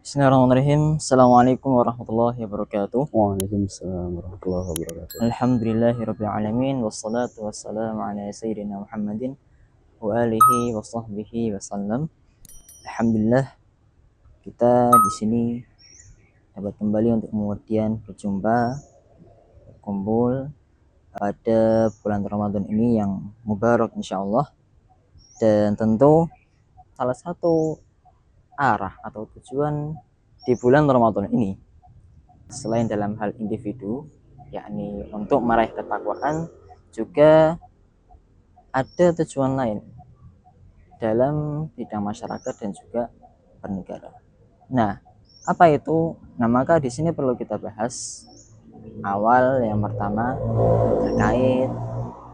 Bismillahirrahmanirrahim. Assalamualaikum warahmatullahi wabarakatuh. Waalaikumsalam warahmatullahi wabarakatuh. Alhamdulillahirabbil alamin wassalatu wassalamu ala sayyidina Muhammadin wa alihi wa sahbihi wasallam. Alhamdulillah kita di sini dapat kembali untuk kemudian berjumpa berkumpul pada bulan Ramadan ini yang mubarak insyaallah, dan tentu salah satu arah atau tujuan di bulan Ramadan ini selain dalam hal individu, yakni untuk meraih ketakwaan, juga ada tujuan lain dalam bidang masyarakat dan juga bernegara. Nah, apa itu? Nah, maka di sini perlu kita bahas awal yang pertama terkait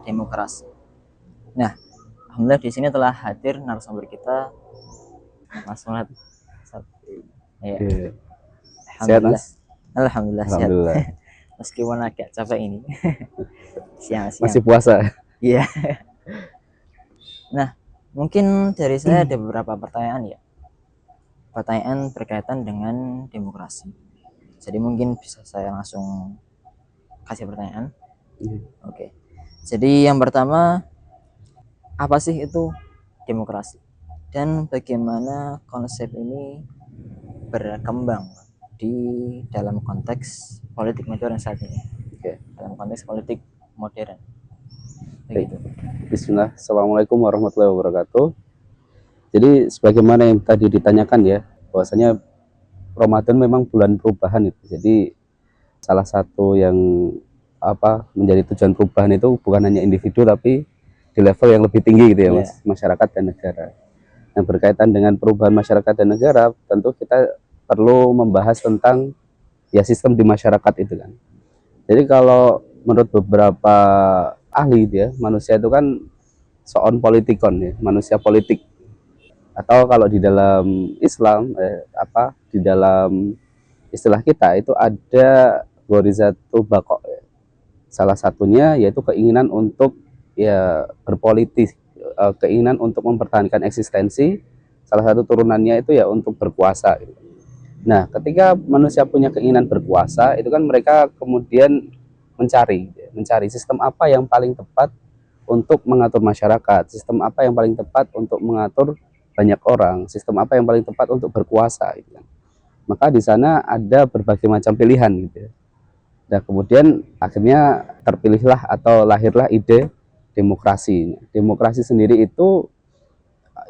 demokrasi. Nah, alhamdulillah di sini telah hadir narasumber kita, Mas Muhammad. Ya. Sehat, Alhamdulillah. Mas? Alhamdulillah sehat. Alhamdulillah. Meskipun agak capek ini. Siang-siang. Masih puasa. Iya. Nah, mungkin dari saya ada beberapa pertanyaan ya. Pertanyaan berkaitan dengan demokrasi. Jadi mungkin bisa saya langsung kasih pertanyaan. Oke. Jadi yang pertama, apa sih itu demokrasi? Dan bagaimana konsep ini berkembang di dalam konteks politik modern saat ini? Oke. Dalam konteks politik modern. Begitu. Bismillah. Assalamualaikum warahmatullahi wabarakatuh. Jadi sebagaimana yang tadi ditanyakan ya, bahwasanya Ramadan memang bulan perubahan itu. Jadi salah satu yang menjadi tujuan perubahan itu bukan hanya individu tapi di level yang lebih tinggi gitu ya, Mas, masyarakat dan negara. Yang berkaitan dengan perubahan masyarakat dan negara, tentu kita perlu membahas tentang ya sistem di masyarakat itu kan. Jadi kalau menurut beberapa ahli ya, manusia itu kan soon politikon ya, manusia politik. Atau kalau di dalam Islam di dalam istilah kita itu ada gorizatu bako. Salah satunya yaitu keinginan untuk ya berpolitik, keinginan untuk mempertahankan eksistensi. Salah satu turunannya itu ya untuk berkuasa. Nah, ketika manusia punya keinginan berkuasa, itu kan mereka kemudian mencari sistem apa yang paling tepat untuk mengatur masyarakat, sistem apa yang paling tepat untuk mengatur banyak orang, sistem apa yang paling tepat untuk berkuasa. Gitu. Maka di sana ada berbagai macam pilihan gitu. Dan kemudian akhirnya terpilihlah atau lahirlah ide demokrasi. Demokrasi sendiri itu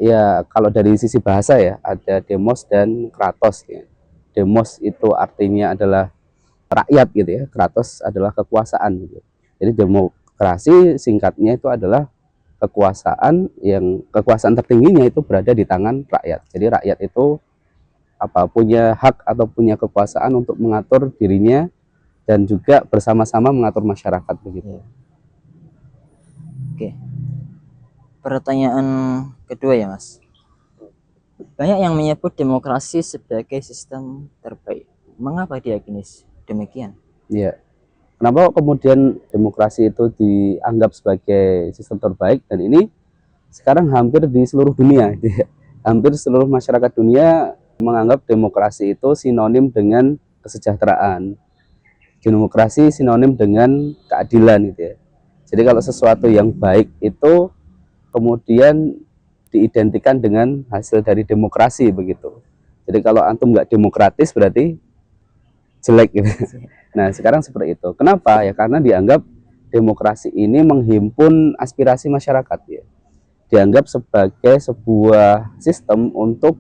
ya kalau dari sisi bahasa ya ada demos dan kratos ya. Demos itu artinya adalah rakyat gitu ya, kratos adalah kekuasaan gitu. Jadi demokrasi singkatnya itu adalah kekuasaan tertingginya itu berada di tangan rakyat. Jadi rakyat itu punya hak atau punya kekuasaan untuk mengatur dirinya dan juga bersama-sama mengatur masyarakat begitu. Oke. Pertanyaan kedua ya, Mas. Banyak yang menyebut demokrasi sebagai sistem terbaik. Mengapa diyakini demikian? Iya. Kenapa kemudian demokrasi itu dianggap sebagai sistem terbaik, dan ini sekarang hampir di seluruh dunia, hampir seluruh masyarakat dunia menganggap demokrasi itu sinonim dengan kesejahteraan. Demokrasi sinonim dengan keadilan gitu ya. Jadi kalau sesuatu yang baik itu kemudian diidentikan dengan hasil dari demokrasi begitu. Jadi kalau antum nggak demokratis berarti jelek gitu. Nah sekarang seperti itu. Kenapa? Ya karena dianggap demokrasi ini menghimpun aspirasi masyarakat ya. Dianggap sebagai sebuah sistem untuk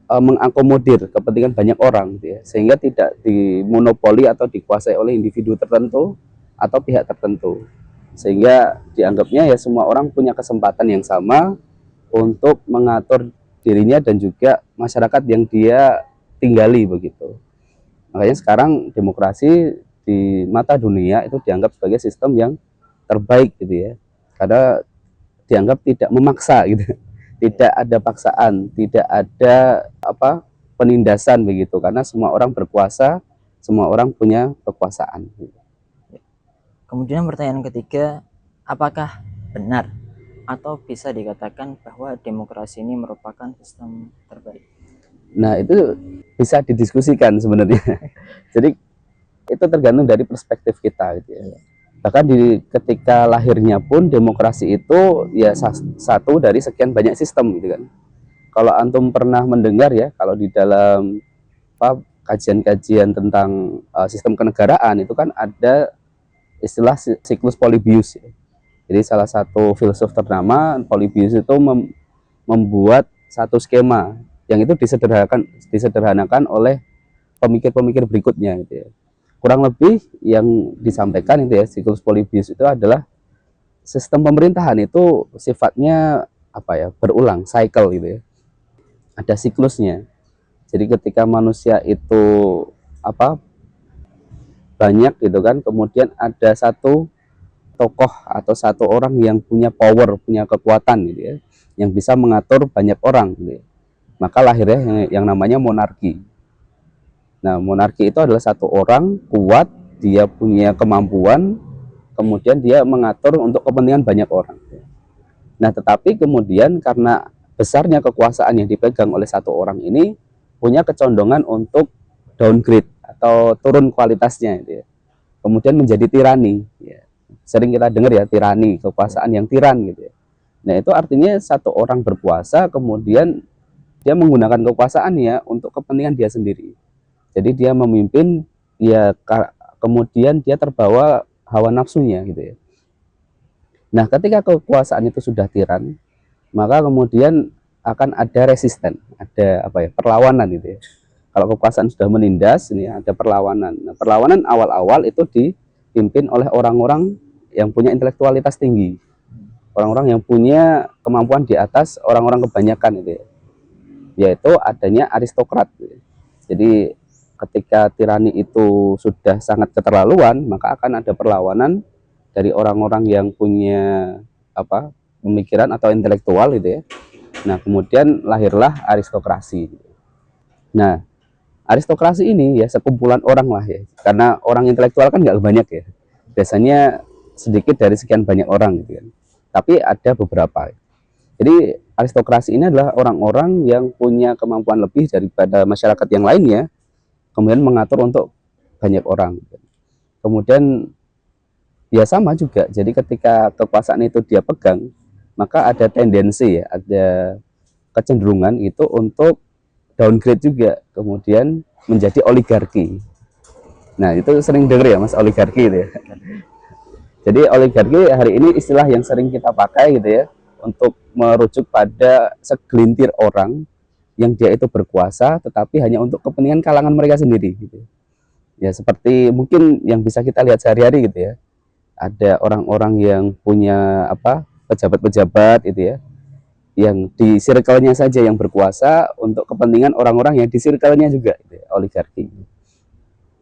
mengakomodir kepentingan banyak orang gitu ya, sehingga tidak dimonopoli atau dikuasai oleh individu tertentu atau pihak tertentu, sehingga dianggapnya ya semua orang punya kesempatan yang sama untuk mengatur dirinya dan juga masyarakat yang dia tinggali begitu. Makanya sekarang demokrasi di mata dunia itu dianggap sebagai sistem yang terbaik gitu ya, karena dianggap tidak memaksa gitu. Tidak ada paksaan, tidak ada penindasan begitu, karena semua orang berkuasa, semua orang punya kekuasaan. Kemudian pertanyaan ketiga, apakah benar atau bisa dikatakan bahwa demokrasi ini merupakan sistem terbaik? Nah itu bisa didiskusikan sebenarnya. Jadi itu tergantung dari perspektif kita gitu ya. Bahkan ketika lahirnya pun demokrasi itu ya satu dari sekian banyak sistem gitu kan. Kalau antum pernah mendengar ya, kalau di dalam kajian-kajian tentang sistem kenegaraan itu kan ada istilah siklus Polybius ya. Jadi salah satu filsuf ternama Polybius itu membuat satu skema yang itu disederhanakan oleh pemikir-pemikir berikutnya gitu ya. Kurang lebih yang disampaikan itu ya, siklus Polybius itu adalah sistem pemerintahan itu sifatnya apa ya, berulang, cycle gitu ya. Ada siklusnya. Jadi ketika manusia itu banyak gitu kan, kemudian ada satu tokoh atau satu orang yang punya power, punya kekuatan gitu ya, yang bisa mengatur banyak orang gitu ya. Maka lahirnya yang namanya monarki. Nah, monarki itu adalah satu orang kuat, dia punya kemampuan, kemudian dia mengatur untuk kepentingan banyak orang. Nah, tetapi kemudian karena besarnya kekuasaan yang dipegang oleh satu orang ini punya kecondongan untuk downgrade atau turun kualitasnya gitu ya. Kemudian menjadi tirani ya. Sering kita dengar ya, tirani, kekuasaan yang tiran gitu ya. Nah, itu artinya satu orang berkuasa kemudian dia menggunakan kekuasaannya untuk kepentingan dia sendiri. Jadi dia memimpin ya, kemudian dia terbawa hawa nafsunya gitu ya. Nah, ketika kekuasaan itu sudah tiran, maka kemudian akan ada resisten, ada perlawanan gitu ya. Kalau kekuasaan sudah menindas, ini ada perlawanan. Nah, perlawanan awal-awal itu dipimpin oleh orang-orang yang punya intelektualitas tinggi, orang-orang yang punya kemampuan di atas orang-orang kebanyakan itu ya. Yaitu adanya aristokrat gitu ya. Jadi ketika tirani itu sudah sangat keterlaluan, maka akan ada perlawanan dari orang-orang yang punya pemikiran atau intelektual gitu ya. Nah, kemudian lahirlah aristokrasi. Nah, aristokrasi ini ya sekumpulan orang lah ya, karena orang intelektual kan nggak banyak ya, biasanya sedikit dari sekian banyak orang gitu kan, tapi ada beberapa. Jadi aristokrasi ini adalah orang-orang yang punya kemampuan lebih daripada masyarakat yang lainnya, kemudian mengatur untuk banyak orang. Kemudian ya sama juga, jadi ketika kekuasaan itu dia pegang, maka ada tendensi ya, ada kecenderungan itu untuk downgrade juga, kemudian menjadi oligarki. Nah, itu sering dengar ya Mas, oligarki gitu ya. Jadi oligarki hari ini istilah yang sering kita pakai gitu ya, untuk merujuk pada segelintir orang yang dia itu berkuasa tetapi hanya untuk kepentingan kalangan mereka sendiri gitu. Ya seperti mungkin yang bisa kita lihat sehari-hari gitu ya. Ada orang-orang yang punya pejabat-pejabat gitu ya, yang di circle-nya saja yang berkuasa untuk kepentingan orang-orang yang di circle-nya juga gitu ya, oligarki.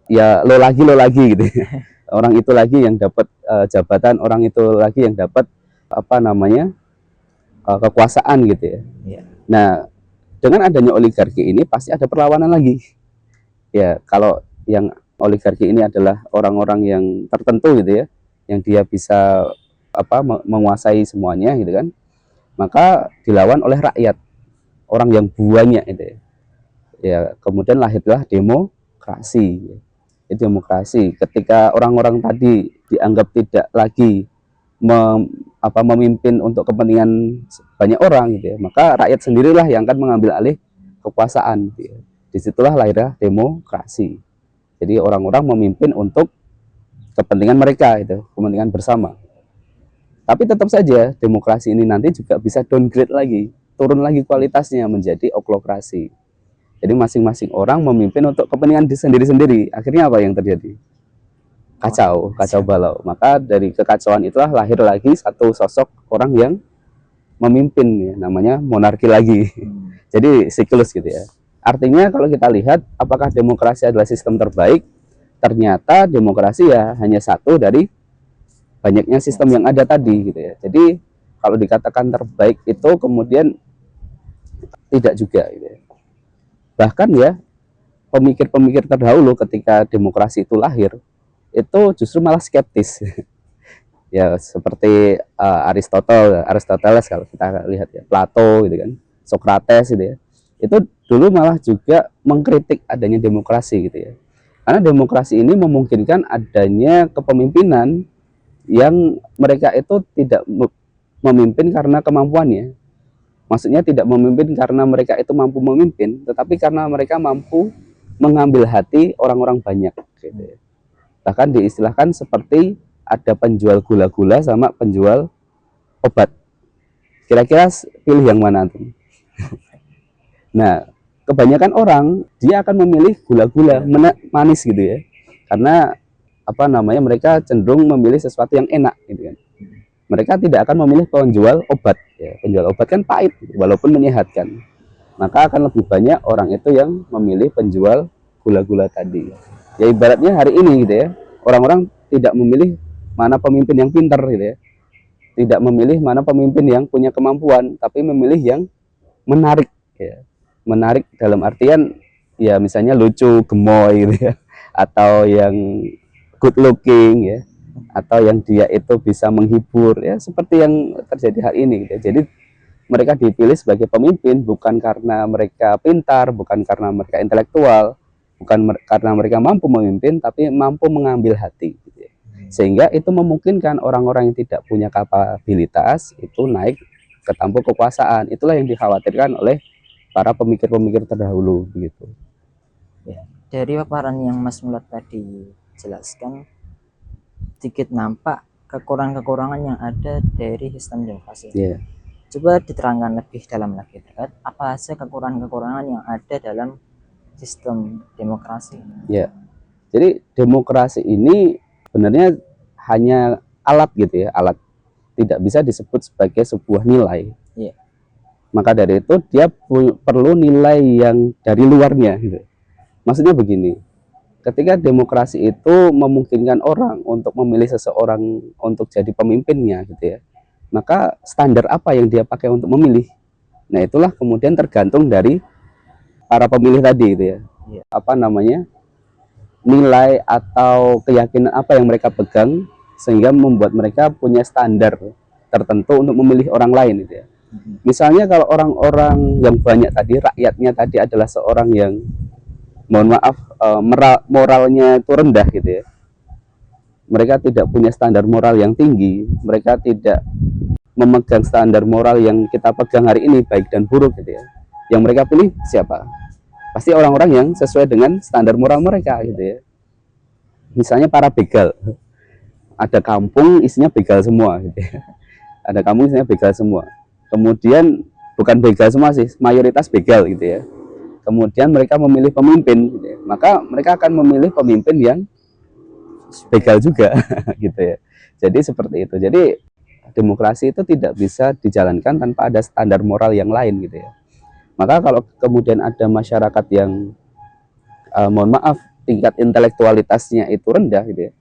Ya lo lagi gitu ya. Orang itu lagi yang dapat jabatan, orang itu lagi yang dapat kekuasaan gitu ya. Yeah. Nah, dengan adanya oligarki ini pasti ada perlawanan lagi. Ya, kalau yang oligarki ini adalah orang-orang yang tertentu gitu ya, yang dia bisa menguasai semuanya gitu kan, maka dilawan oleh rakyat, orang yang banyak itu ya. Ya, kemudian lahirlah demokrasi. Demokrasi ketika orang-orang tadi dianggap tidak lagi memimpin untuk kepentingan banyak orang gitu ya, maka rakyat sendirilah yang akan mengambil alih kekuasaan gitu ya. Disitulah lahirnya demokrasi. Jadi orang-orang memimpin untuk kepentingan mereka, itu kepentingan bersama. Tapi tetap saja demokrasi ini nanti juga bisa downgrade lagi, turun lagi kualitasnya menjadi oklokrasi. Jadi masing-masing orang memimpin untuk kepentingan sendiri-sendiri. Akhirnya apa yang terjadi? Kacau balau. Maka dari kekacauan itulah lahir lagi satu sosok orang yang memimpin ya, namanya monarki lagi. Jadi siklus gitu ya. Artinya kalau kita lihat apakah demokrasi adalah sistem terbaik, ternyata demokrasi ya hanya satu dari banyaknya sistem yang ada tadi gitu ya. Jadi kalau dikatakan terbaik itu kemudian tidak juga gitu ya. Bahkan ya pemikir-pemikir terdahulu ketika demokrasi itu lahir itu justru malah skeptis. Ya seperti Aristoteles kalau kita lihat ya, Plato gitu kan, Socrates gitu ya. itu dulu malah juga mengkritik adanya demokrasi gitu ya. Karena demokrasi ini memungkinkan adanya kepemimpinan yang mereka itu tidak memimpin karena kemampuannya. Maksudnya tidak memimpin karena mereka itu mampu memimpin, tetapi karena mereka mampu mengambil hati orang-orang banyak gitu ya. Bahkan diistilahkan seperti ada penjual gula-gula sama penjual obat. Kira-kira pilih yang mana tuh? Nah, kebanyakan orang dia akan memilih gula-gula manis gitu ya. Karena apa namanya, mereka cenderung memilih sesuatu yang enak gitu kan. Mereka tidak akan memilih penjual obat ya. Penjual obat kan pahit walaupun menyehatkan. Maka akan lebih banyak orang itu yang memilih penjual gula-gula tadi. Ya ibaratnya hari ini gitu ya. Orang-orang tidak memilih mana pemimpin yang pintar gitu ya. Tidak memilih mana pemimpin yang punya kemampuan, tapi memilih yang menarik ya. Menarik dalam artian ya misalnya lucu, gemoy gitu ya, atau yang good looking ya, atau yang dia itu bisa menghibur ya, seperti yang terjadi hari ini gitu. Jadi mereka dipilih sebagai pemimpin bukan karena mereka pintar, bukan karena mereka intelektual, bukan karena mereka mampu memimpin, tapi mampu mengambil hati gitu ya. Sehingga itu memungkinkan orang-orang yang tidak punya kapabilitas itu naik ke tampuk kekuasaan. Itulah yang dikhawatirkan oleh para pemikir-pemikir terdahulu begitu. Ya, dari paparan yang Mas Mulat tadi jelaskan, sedikit nampak kekurangan-kekurangan yang ada dari sistem demokrasi. Yeah. Coba diterangkan lebih dalam lagi terkait apa saja kekurangan-kekurangan yang ada dalam sistem demokrasi. Ya, jadi demokrasi ini sebenarnya hanya alat gitu ya, alat, tidak bisa disebut sebagai sebuah nilai. Ya. Maka dari itu dia perlu nilai yang dari luarnya gitu. Maksudnya begini, ketika demokrasi itu memungkinkan orang untuk memilih seseorang untuk jadi pemimpinnya gitu ya, maka standar apa yang dia pakai untuk memilih? Nah itulah kemudian tergantung dari para pemilih tadi gitu ya. Apa namanya, nilai atau keyakinan apa yang mereka pegang sehingga membuat mereka punya standar tertentu untuk memilih orang lain gitu ya. Misalnya kalau orang-orang yang banyak tadi, rakyatnya tadi adalah seorang yang mohon maaf moralnya itu rendah gitu ya. Mereka tidak punya standar moral yang tinggi, mereka tidak memegang standar moral yang kita pegang hari ini baik dan buruk gitu ya. Yang mereka pilih siapa? Pasti orang-orang yang sesuai dengan standar moral mereka gitu ya. Misalnya para begal, ada kampung isinya begal semua gitu ya. Ada kampung isinya begal semua. Kemudian bukan begal semua sih, mayoritas begal gitu ya. Kemudian mereka memilih pemimpin gitu ya. Maka mereka akan memilih pemimpin yang begal juga gitu ya. Jadi seperti itu. Jadi demokrasi itu tidak bisa dijalankan tanpa ada standar moral yang lain gitu ya. Maka kalau kemudian ada masyarakat yang mohon maaf tingkat intelektualitasnya itu rendah gitu ya,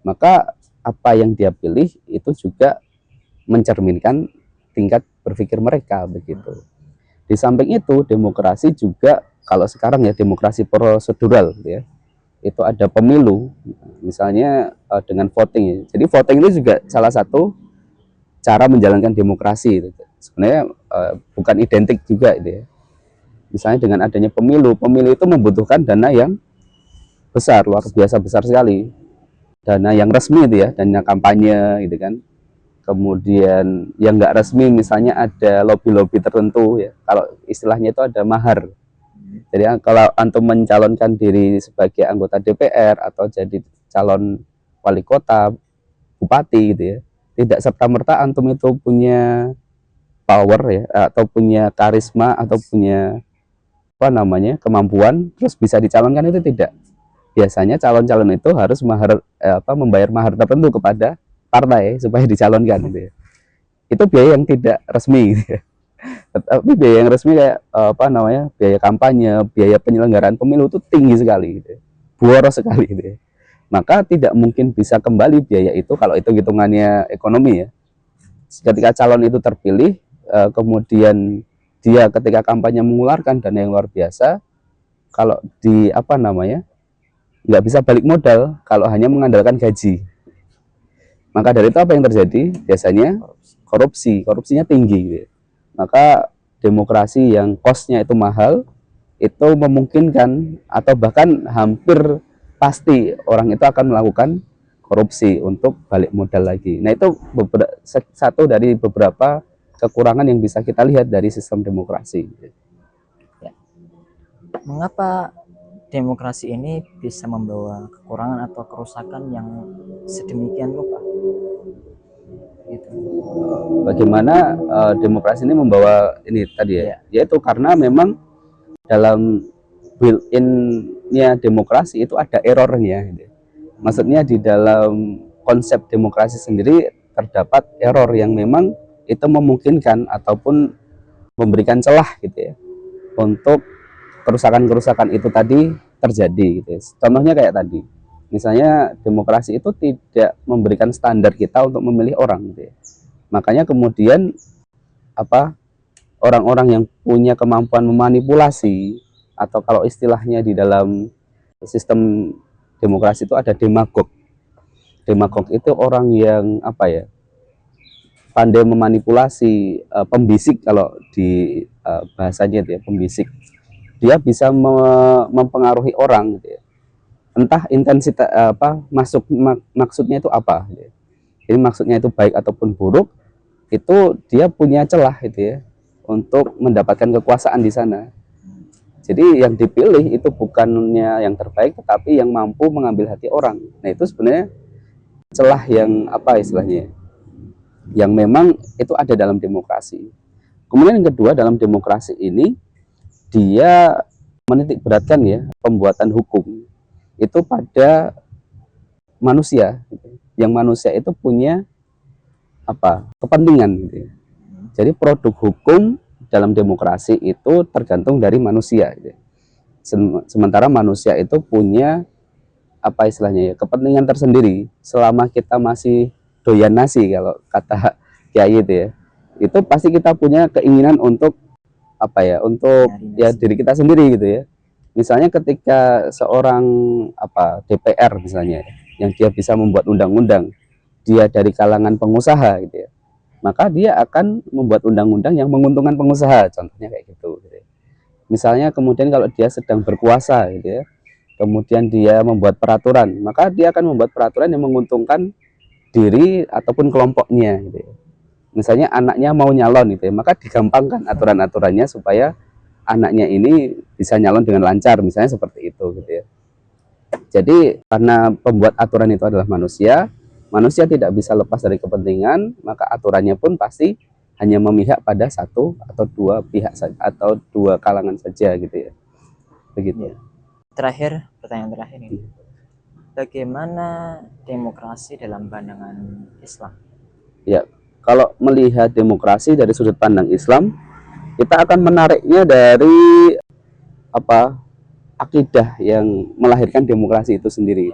maka apa yang dia pilih itu juga mencerminkan tingkat berpikir mereka begitu. Di samping itu demokrasi juga, kalau sekarang ya demokrasi prosedural gitu ya, itu ada pemilu misalnya dengan voting ya. Jadi voting itu juga salah satu cara menjalankan demokrasi gitu. Sebenarnya bukan identik juga gitu ya. Misalnya dengan adanya pemilu itu membutuhkan dana yang besar, luar biasa besar sekali. Dana yang resmi itu ya, dana kampanye gitu kan. Kemudian yang nggak resmi misalnya ada lobby-lobby tertentu ya. Kalau istilahnya itu ada mahar. Jadi kalau antum mencalonkan diri sebagai anggota DPR atau jadi calon wali kota, bupati gitu ya, tidak serta-merta antum itu punya power ya, atau punya karisma atau punya apa namanya, kemampuan terus bisa dicalonkan, itu tidak. Biasanya calon-calon itu harus membayar mahar tertentu kepada partai supaya dicalonkan gitu ya. Itu biaya yang tidak resmi gitu ya. Tapi biaya yang resmi kayak biaya kampanye, biaya penyelenggaraan pemilu itu tinggi sekali gitu ya. Boros sekali gitu ya. Maka tidak mungkin bisa kembali biaya itu kalau itu hitungannya ekonomi ya. Ketika calon itu terpilih, kemudian dia ketika kampanye mengeluarkan dana yang luar biasa, kalau nggak bisa balik modal kalau hanya mengandalkan gaji. Maka dari itu apa yang terjadi? Biasanya korupsinya tinggi gitu. Maka demokrasi yang cost-nya itu mahal, itu memungkinkan atau bahkan hampir pasti orang itu akan melakukan korupsi untuk balik modal lagi. Nah, itu satu dari beberapa kekurangan yang bisa kita lihat dari sistem demokrasi. Ya. Mengapa demokrasi ini bisa membawa kekurangan atau kerusakan yang sedemikian rupa? Gitu. Bagaimana demokrasi ini membawa ini tadi ya, yaitu karena memang dalam built-in-nya demokrasi itu ada errornya. Maksudnya di dalam konsep demokrasi sendiri terdapat error yang memang itu memungkinkan ataupun memberikan celah gitu ya untuk kerusakan-kerusakan itu tadi terjadi gitu ya. Contohnya kayak tadi, misalnya demokrasi itu tidak memberikan standar kita untuk memilih orang gitu ya. Makanya kemudian orang-orang yang punya kemampuan memanipulasi, atau kalau istilahnya di dalam sistem demokrasi itu ada demagog. Demagog itu orang yang pandai memanipulasi, pembisik kalau di bahasanya itu ya, pembisik. Dia bisa mempengaruhi orang gitu ya. Entah intensitas maksudnya itu apa gitu ya. Jadi maksudnya itu baik ataupun buruk, itu dia punya celah gitu ya untuk mendapatkan kekuasaan di sana. Jadi yang dipilih itu bukannya yang terbaik, tetapi yang mampu mengambil hati orang. Nah, itu sebenarnya celah yang istilahnya, yang memang itu ada dalam demokrasi. Kemudian yang kedua, dalam demokrasi ini dia menitik beratkan ya pembuatan hukum itu pada manusia. Yang manusia itu punya kepentingan gitu ya. Jadi produk hukum dalam demokrasi itu tergantung dari manusia gitu. Sementara manusia itu punya istilahnya ya, kepentingan tersendiri. Selama kita masih doyan nasi kalau kata Kiai itu ya, itu pasti kita punya keinginan untuk untuk ya diri kita sendiri gitu ya. Misalnya ketika seorang DPR misalnya, yang dia bisa membuat undang-undang, dia dari kalangan pengusaha gitu ya, maka dia akan membuat undang-undang yang menguntungkan pengusaha, contohnya kayak gitu. Misalnya kemudian kalau dia sedang berkuasa gitu ya, kemudian dia membuat peraturan, maka dia akan membuat peraturan yang menguntungkan diri ataupun kelompoknya gitu ya. Misalnya anaknya mau nyalon gitu ya, maka digampangkan aturan-aturannya supaya anaknya ini bisa nyalon dengan lancar, misalnya seperti itu gitu ya. Jadi karena pembuat aturan itu adalah manusia, manusia tidak bisa lepas dari kepentingan, maka aturannya pun pasti hanya memihak pada satu atau dua pihak saja, atau dua kalangan saja gitu ya. Begitu. Terakhir, pertanyaan terakhir ini. Bagaimana demokrasi dalam pandangan Islam? Ya, kalau melihat demokrasi dari sudut pandang Islam, kita akan menariknya dari akidah yang melahirkan demokrasi itu sendiri.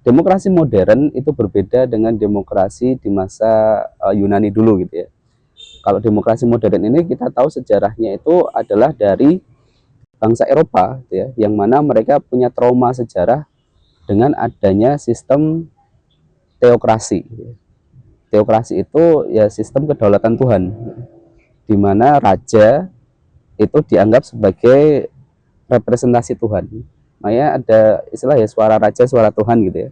Demokrasi modern itu berbeda dengan demokrasi di masa Yunani dulu gitu ya. Kalau demokrasi modern ini kita tahu sejarahnya itu adalah dari bangsa Eropa gitu ya, yang mana mereka punya trauma sejarah dengan adanya sistem teokrasi. Teokrasi itu ya sistem kedaulatan Tuhan, di mana raja itu dianggap sebagai representasi Tuhan. Makanya ada istilah ya suara raja, suara Tuhan gitu ya.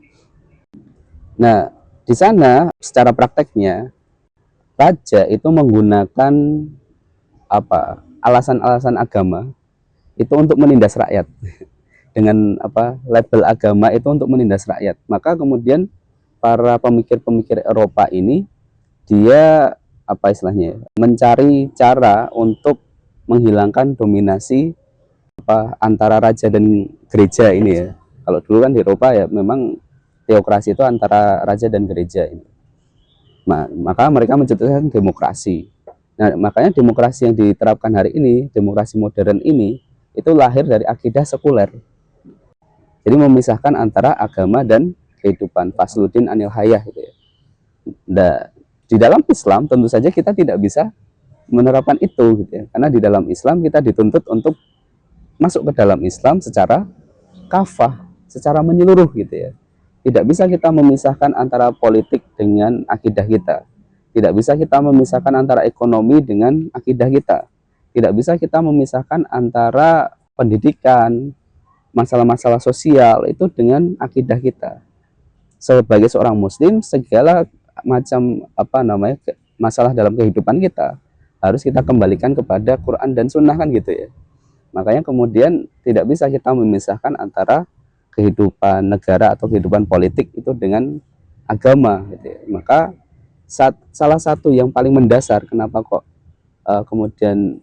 Nah, di sana secara prakteknya raja itu menggunakan alasan-alasan agama itu untuk menindas rakyat. Dengan label agama itu untuk menindas rakyat. Maka kemudian para pemikir-pemikir Eropa ini dia istilahnya mencari cara untuk menghilangkan dominasi antara raja dan gereja ini ya. Kalau dulu kan di Eropa ya memang teokrasi itu antara raja dan gereja ini. Maka mereka mencetuskan demokrasi. Nah, makanya demokrasi yang diterapkan hari ini, demokrasi modern ini, itu lahir dari akidah sekuler. Jadi memisahkan antara agama dan kehidupan, fasludin anil hayah gitu ya. Nah, di dalam Islam tentu saja kita tidak bisa menerapkan itu gitu ya. Karena di dalam Islam kita dituntut untuk masuk ke dalam Islam secara kafah, secara menyeluruh gitu ya. Tidak bisa kita memisahkan antara politik dengan akidah kita. Tidak bisa kita memisahkan antara ekonomi dengan akidah kita. Tidak bisa kita memisahkan antara pendidikan, masalah-masalah sosial itu dengan akidah kita. Sebagai seorang muslim, segala macam masalah dalam kehidupan kita harus kita kembalikan kepada Quran dan Sunnah, kan gitu ya. Makanya kemudian tidak bisa kita memisahkan antara kehidupan negara atau kehidupan politik itu dengan agama gitu ya. Maka salah satu yang paling mendasar kenapa kok kemudian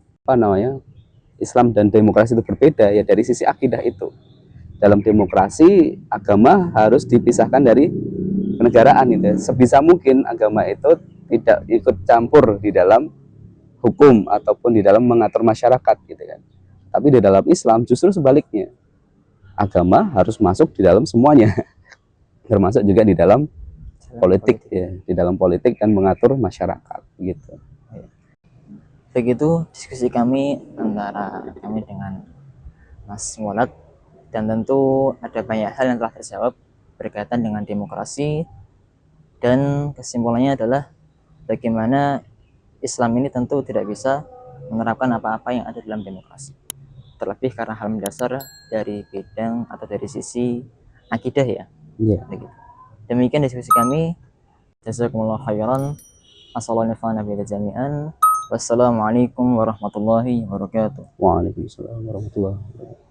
Islam dan demokrasi itu berbeda, ya dari sisi akidah itu. Dalam demokrasi, agama harus dipisahkan dari kenegaraan itu. Sebisa mungkin agama itu tidak ikut campur di dalam hukum ataupun di dalam mengatur masyarakat gitu kan. Tapi di dalam Islam justru sebaliknya. Agama harus masuk di dalam semuanya. Termasuk juga di dalam politik ya, di dalam politik dan mengatur masyarakat gitu. Begitu diskusi kami antara kami dengan Mas Muhammad, dan tentu ada banyak hal yang telah terjawab berkaitan dengan demokrasi, dan kesimpulannya adalah bagaimana Islam ini tentu tidak bisa menerapkan apa-apa yang ada dalam demokrasi, terlebih karena hal mendasar dari bidang atau dari sisi akidah ya. Begitu. Demikian diskusi kami. Jazakumullah khairan. Assalamualaikum warahmatullahi wabarakatuh. Waalaikumsalam warahmatullahi wabarakatuh.